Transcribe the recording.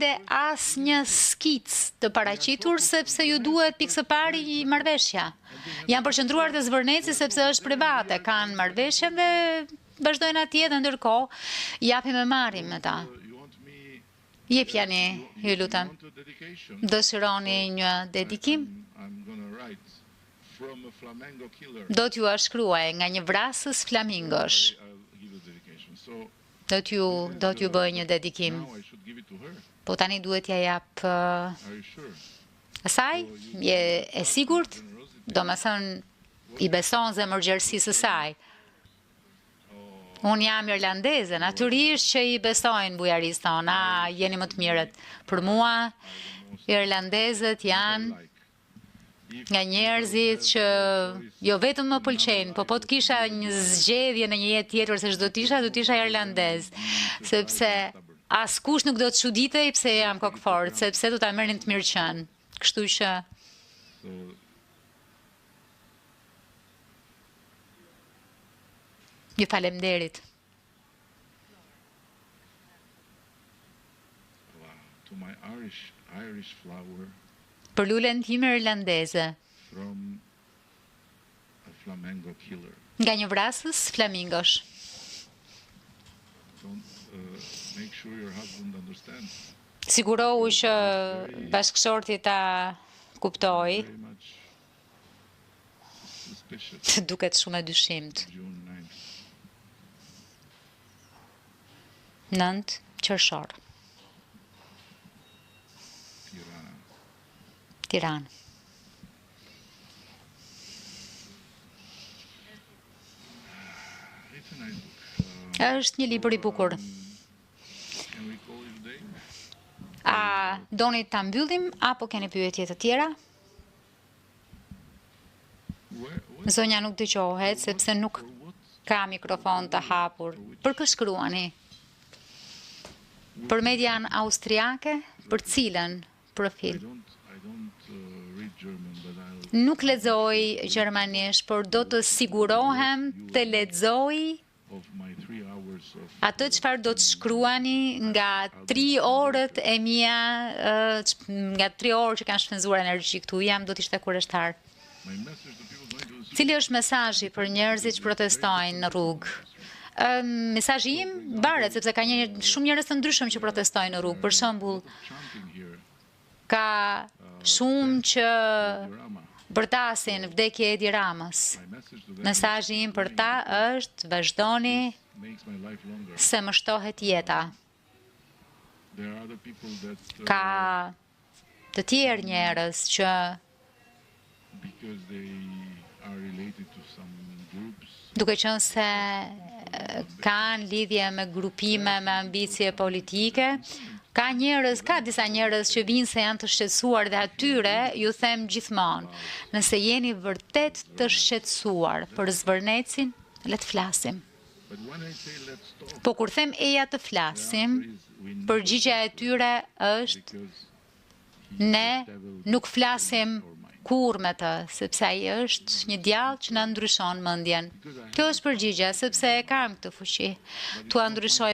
ende as një skic të paraqitur, sepse ju duhet pikë së pari marrëveshja. Janë përqendruar te zvërneci sepse është private, kanë marrëveshjen dhe vazhdojnë atje dhe ndërkohë japim e marrim me ta. Jepjani, ju lutem. Dëshironi një dedikim? Do t'ju shkruaj nga një vrasës flamingosh. Do t'ju bëj një dedikim. Po tani duhet ja jap asaj? Je e sigurt? Do me thënë i beson zemërgjerësisë saj. Unë jam irlandeze, natyrisht që i besojnë bujarisë tonë, jeni më të mirët. Për mua, irlandezët janë nga njerëzit që jo vetëm më pëlqejnë, po të kisha një zgjedhje në një jetë tjetër se çdo do t'isha irlandez, sepse askush nuk do të çuditej pse jam kokfort, sepse do ta merrnin të mirë qenë. Kështu që ju faleminderit. Për lulen time irlandeze, nga një vrasës flamingosh. Sigurohu që bashkëshorti ta kuptoj, duket shumë e dyshimt. 9 qershor. Tiranë. Është një libër i bukur. A doni ta mbyllim apo keni pyetje të tjera? Zonja nuk dëgjohet sepse nuk ka mikrofon të hapur. Për kë shkruani? Për median austriake, për cilën profil? Nuk lexoj gjermanisht, por do të sigurohem të lexoj atë çfarë do të shkruani nga 3 orët e mia, nga 3 orë që kanë shpenzuar energji këtu, do të ishte kurreshtar. Cili është mesazhi për njerëzit që protestojnë në rrugë? Mesazhi im varet sepse ka shumë njerëz të ndryshëm që protestojnë në rrugë. Për shembull, ka shumë që bërtasin vdekje e Edi Ramës. Mesazhi im për ta është vazhdoni se më shtohet jeta. Ka të tjerë njerëz që duke qenë se kanë lidhje me grupime, me ambicie politike, ka disa njerëz që vinë se janë të shqetësuar dhe atyre ju them gjithmonë, nëse jeni vërtet të shqetësuar për zvërnecin, le të flasim. Po kur them eja të flasim, përgjigjja e tyre është ne nuk flasim kur me të, sepse ai është një djalë që na ndryshon mendjen. Kjo është përgjigjja, sepse e kam këtë fuqi. Tua ndryshoj